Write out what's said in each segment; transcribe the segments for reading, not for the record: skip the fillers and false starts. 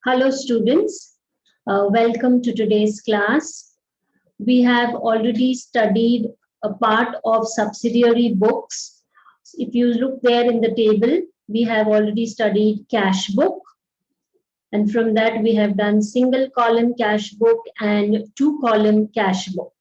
Hello students, welcome to today's class. We have already studied a part of subsidiary books. If you look there in the table, we have already studied cash book, and from that we have done single column cash book and two column cash book.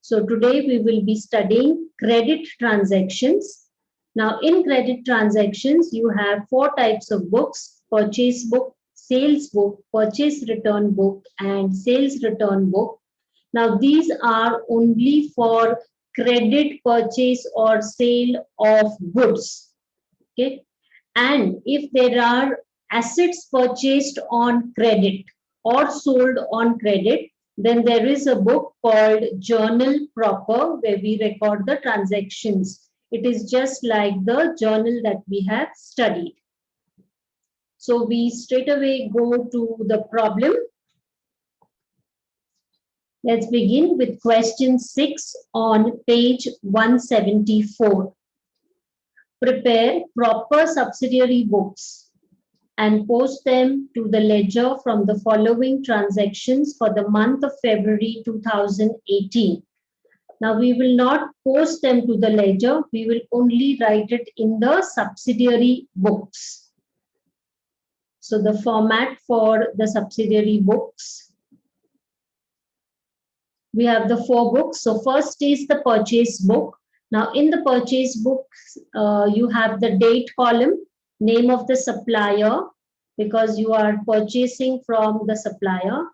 So today we will be studying credit transactions. Now in credit transactions, you have four types of books: purchase book, sales book, purchase return book, and sales return book. Now these are only for credit purchase or sale of goods. Okay. And if there are assets purchased on credit or sold on credit, then there is a book called journal proper where we record the transactions. It is just like the journal that we have studied. So we straight away go to the problem. Let's begin with question 6 on page 174. Prepare proper subsidiary books and post them to the ledger from the following transactions for the month of February 2018. Now, we will not post them to the ledger. We will only write it in the subsidiary books. So, the format for the subsidiary books. We have the four books. So, first is the purchase book. Now, in the purchase book, you have the date column, name of the supplier, because you are purchasing from the supplier.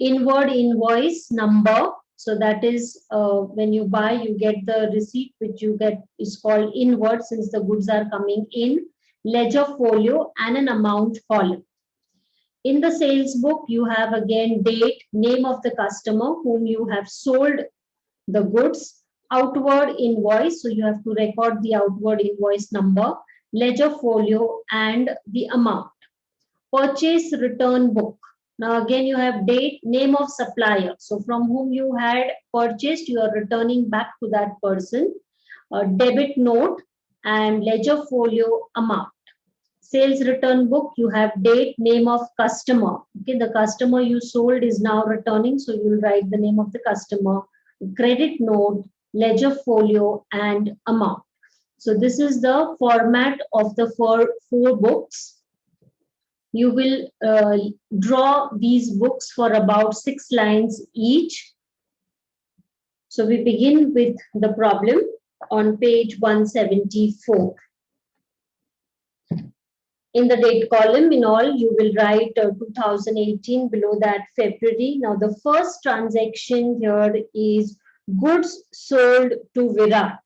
Inward invoice number. So that is when you buy, you get the receipt, which you get is called inward since the goods are coming in. Ledger folio and an amount column. In the sales book, you have again date, name of the customer whom you have sold the goods, outward invoice. So you have to record the outward invoice number, ledger folio, and the amount. Purchase return book. Now again you have date, name of supplier. So from whom you had purchased, you are returning back to that person. Debit note and ledger folio amount. Sales return book, you have date, name of customer. Okay, the customer you sold is now returning, so you will write the name of the customer, credit note, ledger folio, and amount. So this is the format of the four books. You will draw these books for about 6 lines each. So we begin with the problem on page 174. In the date column, in all, you will write 2018, below that February. Now, the first transaction here is goods sold to Virat.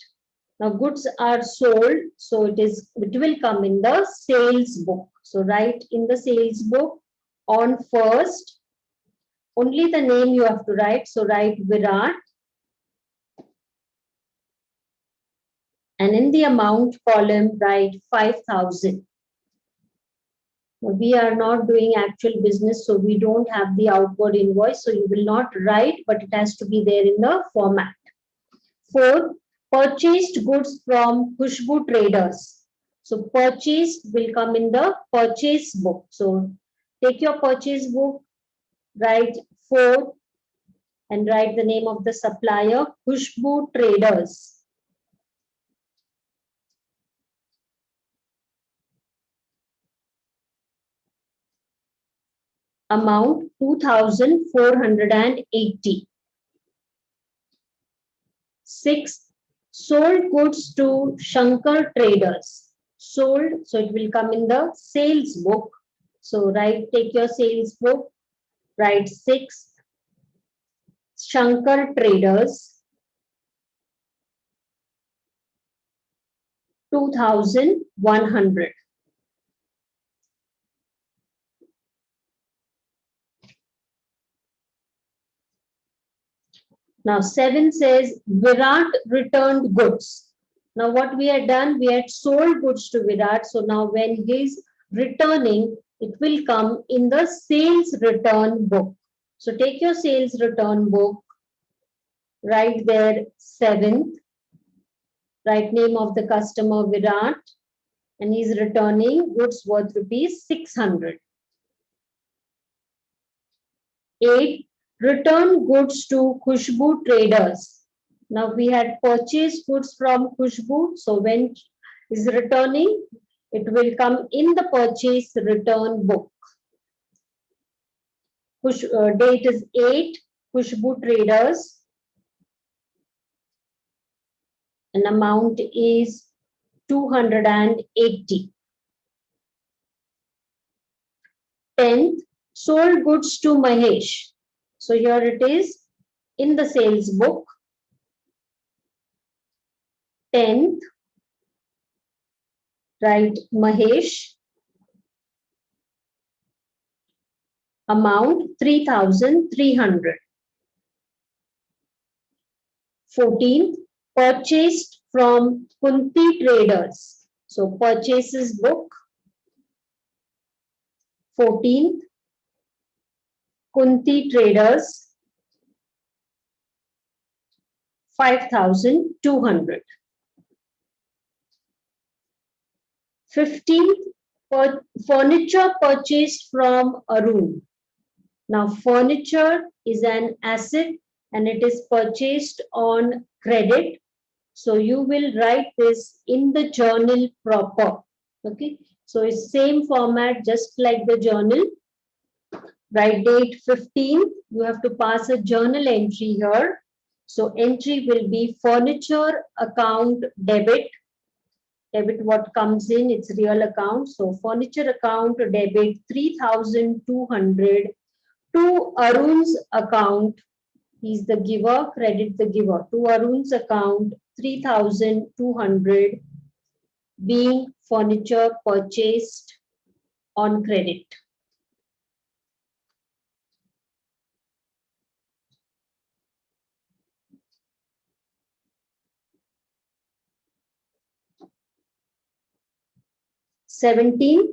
Now, goods are sold, so it will come in the sales book. So, write in the sales book on first, only the name you have to write. So, write Virat. And in the amount column, write 5,000. We are not doing actual business, so we don't have the outward invoice. So you will not write, but it has to be there in the format. Fourth, purchased goods from Khushbu Traders. So purchased will come in the purchase book. So take your purchase book, write 4 and write the name of the supplier, Khushbu Traders. Amount 2,480. 6. Sold goods to Shankar Traders. Sold, so it will come in the sales book. So take your sales book, write 6. Shankar Traders. 2,100. Now 7 says Virat returned goods. Now what we had done, we had sold goods to Virat. So now when he is returning, it will come in the sales return book. So take your sales return book, write there 7th, write name of the customer Virat, and he is returning goods worth rupees 600. 8. Return goods to Khushbu traders. Now we had purchased goods from Khushbu. So when is returning, it will come in the purchase return book. Date is 8. Khushbu traders. And amount is 280. 10th, sold goods to Mahesh. So here it is in the sales book. 10th, right, Mahesh. Amount 3,300. 14th, purchased from Kunti traders. So purchases book. 14th, Kunti traders. 5,200. 15th, furniture purchased from Arun. Now, furniture is an asset and it is purchased on credit. So you will write this in the journal proper. Okay. So it's same format, just like the journal. Write date 15th. You have to pass a journal entry here. So entry will be furniture account debit. Debit what comes in, it's real account. So furniture account debit 3,200 to Arun's account. He's the giver, credit the giver. To Arun's account 3,200 being furniture purchased on credit. Seventeenth,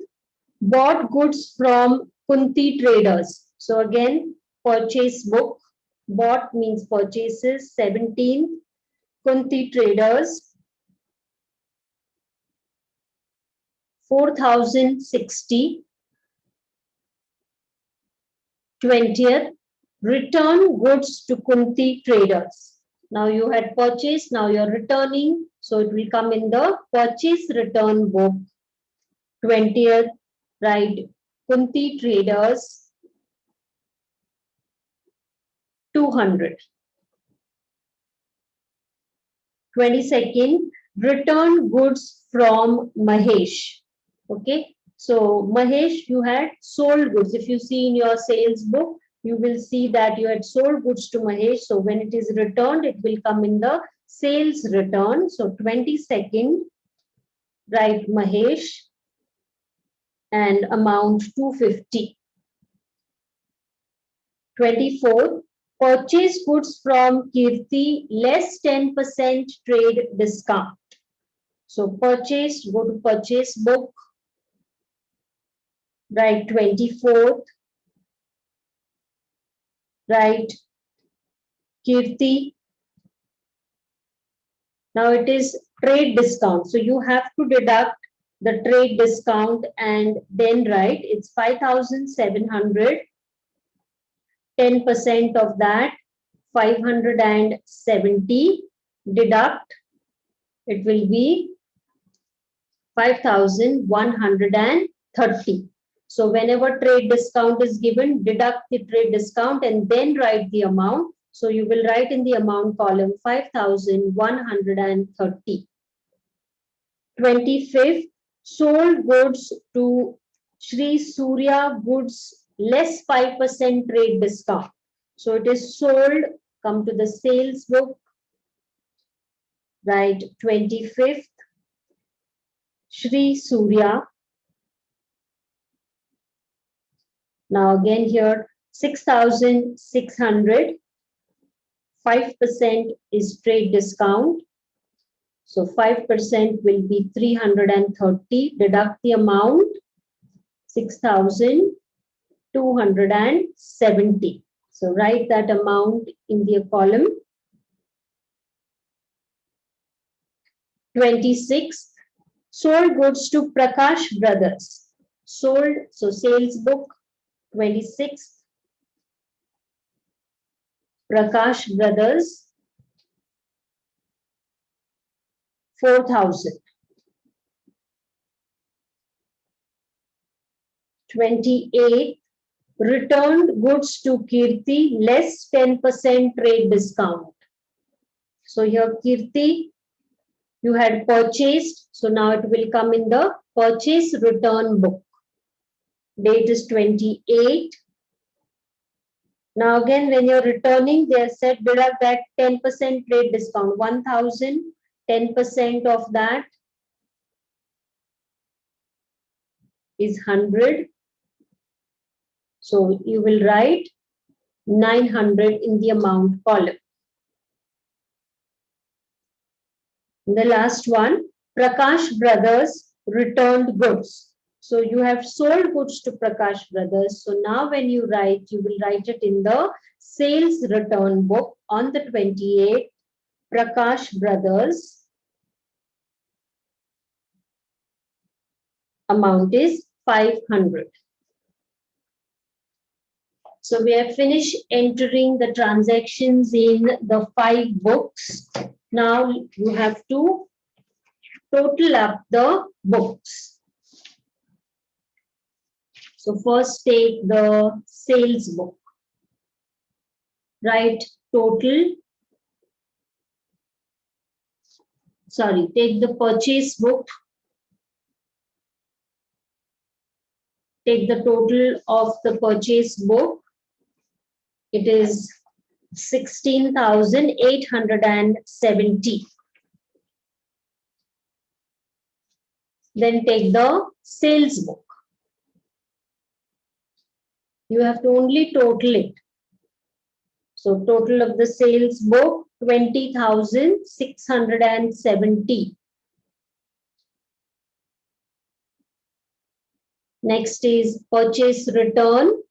bought goods from Kunti traders. So again, purchase book. Bought means purchases. 17th, Kunti traders. 4,060. 20th, return goods to Kunti traders. Now you had purchased, now you're returning. So it will come in the purchase return book. 20th, right, Kunti traders. 200. 22nd, return goods from Mahesh. Okay, so Mahesh, you had sold goods. If you see in your sales book, you will see that you had sold goods to Mahesh. So when it is returned, it will come in the sales return. So 22nd, write Mahesh and amount 250. 24th, purchase goods from Kirti less 10% trade discount. So purchased, go to purchase book. Write 24th. Write Kirti. Now it is trade discount. So you have to deduct the trade discount and then write it's 5,700. 10% of that, 570. Deduct, it will be 5,130. So whenever trade discount is given, deduct the trade discount and then write the amount. So you will write in the amount column 5,130. 25th, sold goods to Sri Surya Goods less 5% trade discount. So it is sold, come to the sales book, right, 25th, Sri Surya. Now again here, 6,600, 5% is trade discount. So 5% will be 330, deduct the amount, 6,270. So write that amount in the column. 26th, sold goods to Prakash Brothers. Sold, so sales book, 26th. Prakash Brothers, 4,000. 28, returned goods to Kirti, less 10% trade discount. So here Kirti, you had purchased, so now it will come in the purchase return book. Date is 28. Now again, when you're returning, they are said deduct that 10% trade discount, 1,000, 10% of that is 100. So you will write 900 in the amount column. The last one, Prakash Brothers returned goods. So you have sold goods to Prakash Brothers. So now when you write, you will write it in the sales return book on the 28th. Prakash Brothers amount is 500. So we have finished entering the transactions in the 5 books. Now you have to total up the books. So first take the sales book. Write total. Sorry, take the purchase book. Take the total of the purchase book. It is 16,870. Then take the sales book. You have to only total it. So total of the sales book, 20,670. Next is purchase return.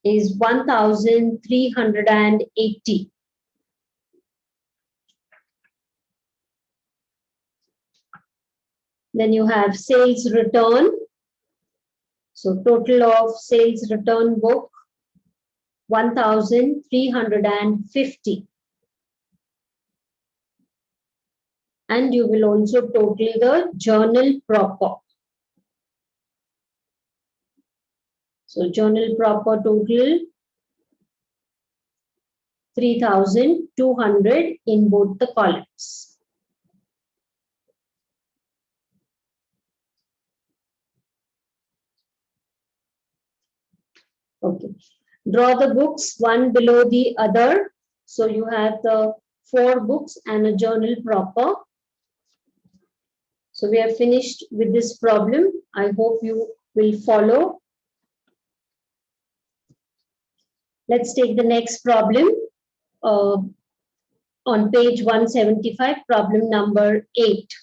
Is 1,380. Then you have sales return. So total of sales return book, 1,350. And you will also total the journal proper. So journal proper total 3,200 in both the columns. Okay. Draw the books one below the other. So you have the 4 books and a journal proper. So we have finished with this problem. I hope you will follow. Let's take the next problem on page 175, problem number 8.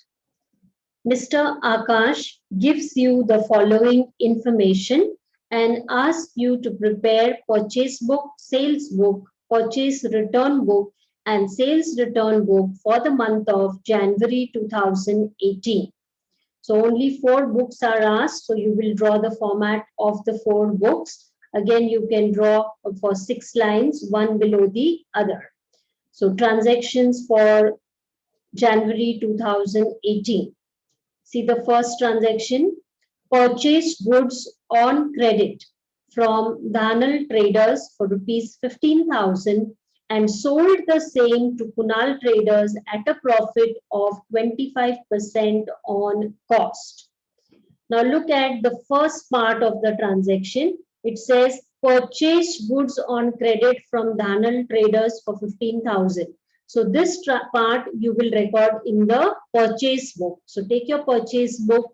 Mr. Akash gives you the following information and asks you to prepare purchase book, sales book, purchase return book, and sales return book for the month of January 2018. So only 4 books are asked. So you will draw the format of the 4 books. Again, you can draw for 6 lines, one below the other. So transactions for January 2018. See the first transaction, purchased goods on credit from Dhanal Traders for rupees 15,000 and sold the same to Kunal Traders at a profit of 25% on cost. Now look at the first part of the transaction. It says purchased goods on credit from Dhanal Traders for 15,000. So this part you will record in the purchase book. So take your purchase book,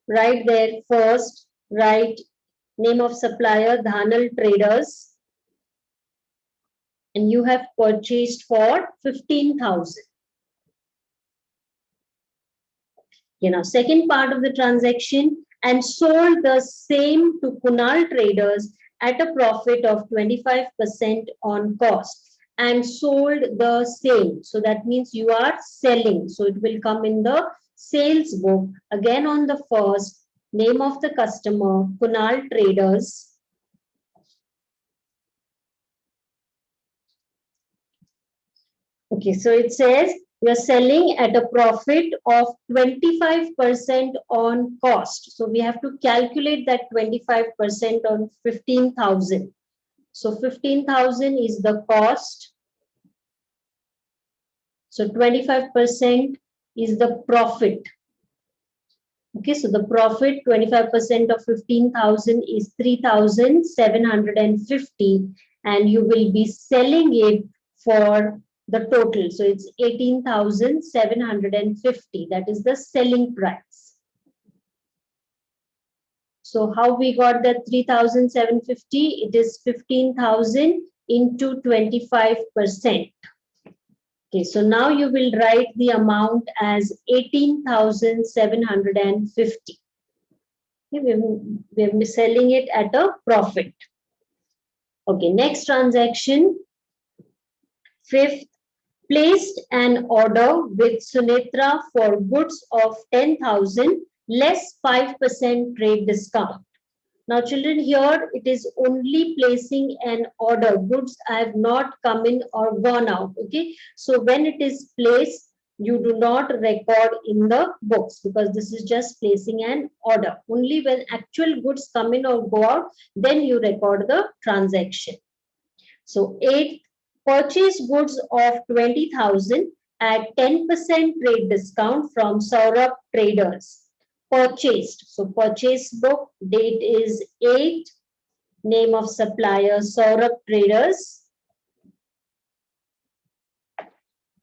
right there first, write name of supplier Dhanal Traders, and you have purchased for 15,000. You know, second part of the transaction, and sold the same to Kunal Traders at a profit of 25% on cost, and sold the same. So that means you are selling. So it will come in the sales book. Again on the first, name of the customer, Kunal Traders. Okay, so it says we are selling at a profit of 25% on cost. So we have to calculate that 25% on 15,000. So 15,000 is the cost. So 25% is the profit. Okay, so the profit 25% of 15,000 is 3,750, and you will be selling it for the total. So it's 18,750. That is the selling price. So how we got that 3,750? It is 15,000 into 25%. Okay, so now you will write the amount as 18,750. Okay, we're selling it at a profit. Okay, next transaction. Fifth, placed an order with Sunetra for goods of 10,000 less 5% trade discount. Now, children, here it is only placing an order. Goods have not come in or gone out. Okay, so when it is placed, you do not record in the books because this is just placing an order. Only when actual goods come in or go out, then you record the transaction. So, eighth, purchase goods of 20,000 at 10% trade discount from Saurabh Traders. Purchased. So purchase book, date is 8, name of supplier Saurabh Traders.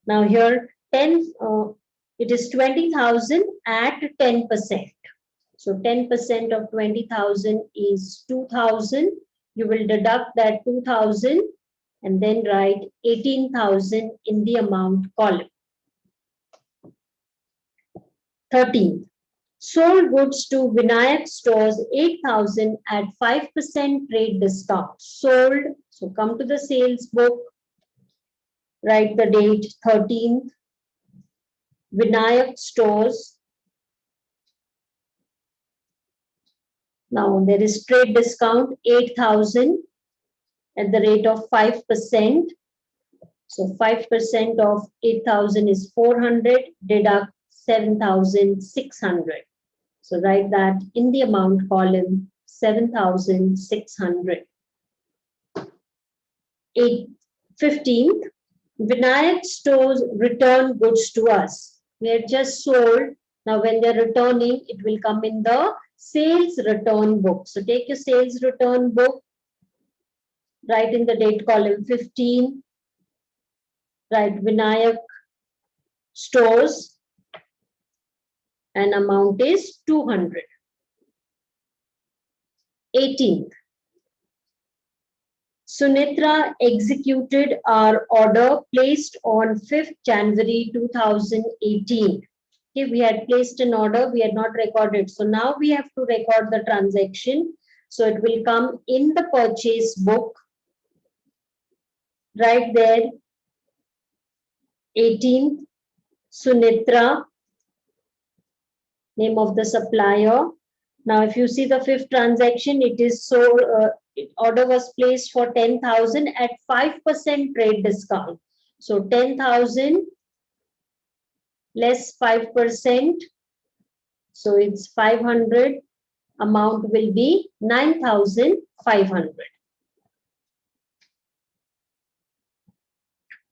Now here 10, it is 20,000 at 10%. So 10% of 20,000 is 2,000. You will deduct that 2,000 and then write 18,000 in the amount column. 13th. Sold goods to Vinayak Stores 8,000 at 5% trade discount. Sold. So come to the sales book. Write the date 13th. Vinayak Stores. Now there is trade discount 8,000 at the rate of 5%. So 5% of 8,000 is 400. Deduct 7,600. So write that in the amount column, 7,600. 15th, Vinayak Stores return goods to us. We had just sold. Now when they're returning, it will come in the sales return book. So take your sales return book, write in the date column 15, write Vinayak Stores, and amount is 200. 18th, Sunetra executed our order placed on 5th January 2018. Okay, we had placed an order, we had not recorded. So now we have to record the transaction. So it will come in the purchase book. Right there, 18th, Sunetra, name of the supplier. Now, if you see the 5th transaction, it is sold, order was placed for 10,000 at 5% trade discount. So 10,000 less 5%. So it's 500. Amount will be 9,500.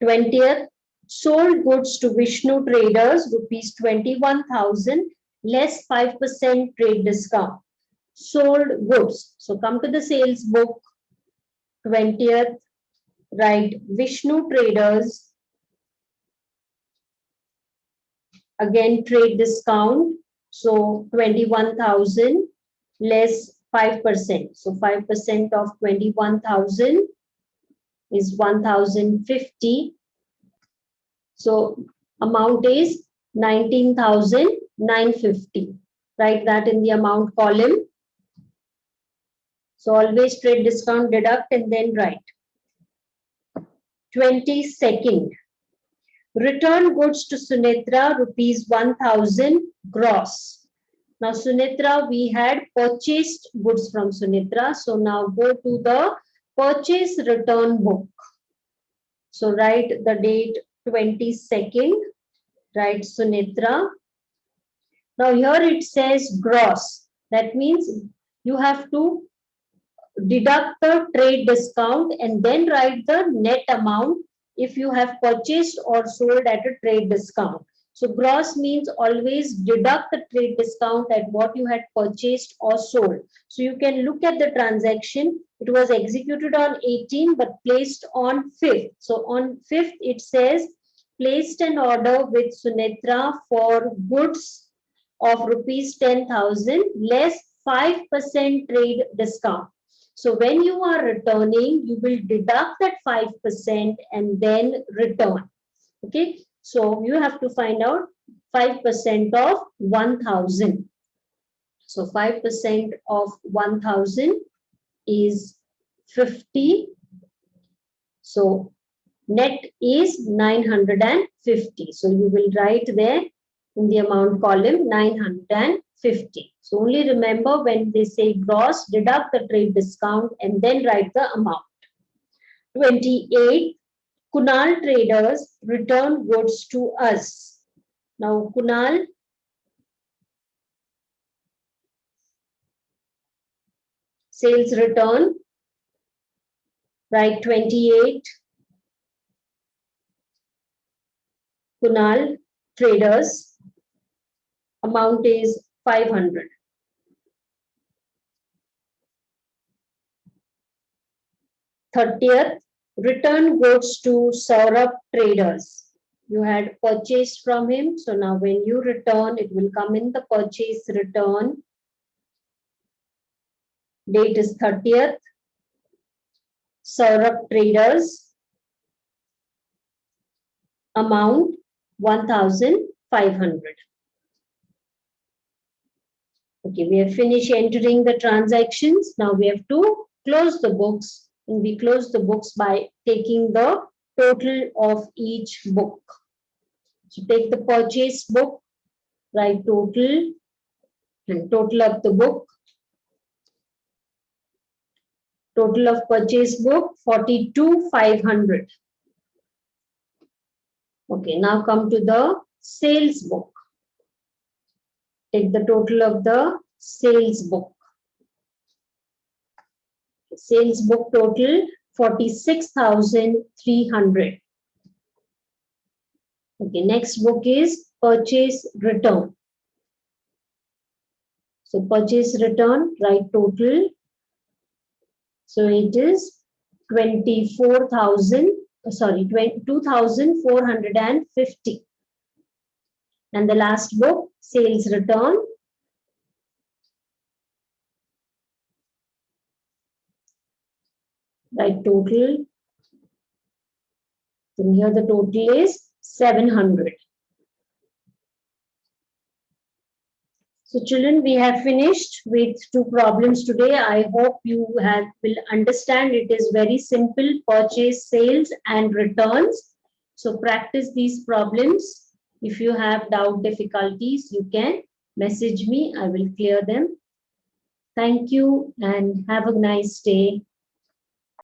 20th, sold goods to Vishnu Traders, rupees 21,000 less 5% trade discount. Sold goods. So come to the sales book, 20th, write Vishnu Traders. Again, trade discount. So 21,000 less 5%. So 5% of 21,000 is 1,050. So amount is 19,950. Write that in the amount column. So always trade discount, deduct, and then write. 22nd. Return goods to Sunetra, rupees 1,000 gross. Now Sunitra, we had purchased goods from Sunitra. So now go to the purchase return book. So write the date 22nd, write Sunitra. Now here it says gross. That means you have to deduct the trade discount and then write the net amount if you have purchased or sold at a trade discount. So gross means always deduct the trade discount at what you had purchased or sold. So you can look at the transaction. It was executed on 18 but placed on 5th. So on 5th it says placed an order with Sunitra for goods of rupees 10,000 less 5% trade discount. So when you are returning, you will deduct that 5% and then return. Okay. So you have to find out 5% of 1,000. So 5% of 1,000 is 50. So net is 950. So you will write there in the amount column 950. So only remember when they say gross, deduct the trade discount and then write the amount. 28. Kunal traders return goods to us. Now Kunal, sales return, write 28. Kunal traders, amount is 500. Thirtieth, return goods to Saurabh traders. You had purchased from him. So now when you return, it will come in the purchase return. Date is 30th. Saurabh traders. Amount 1,500. Okay, we have finished entering the transactions. Now we have to close the books. And we close the books by taking the total of each book. So take the purchase book, write total, and total of the book. Total of purchase book 42,500. Okay, now come to the sales book. Take the total of the sales book. Sales book total 46,300. Okay, next book is purchase return. So purchase return, write total. So it is 2,450. And the last book, sales return. Write total. Then here the total is 700. So children, we have finished with 2 problems today. I hope you will understand it is very simple, purchase, sales and returns. So practice these problems. If you have doubt, difficulties, you can message me. I will clear them. Thank you and have a nice day.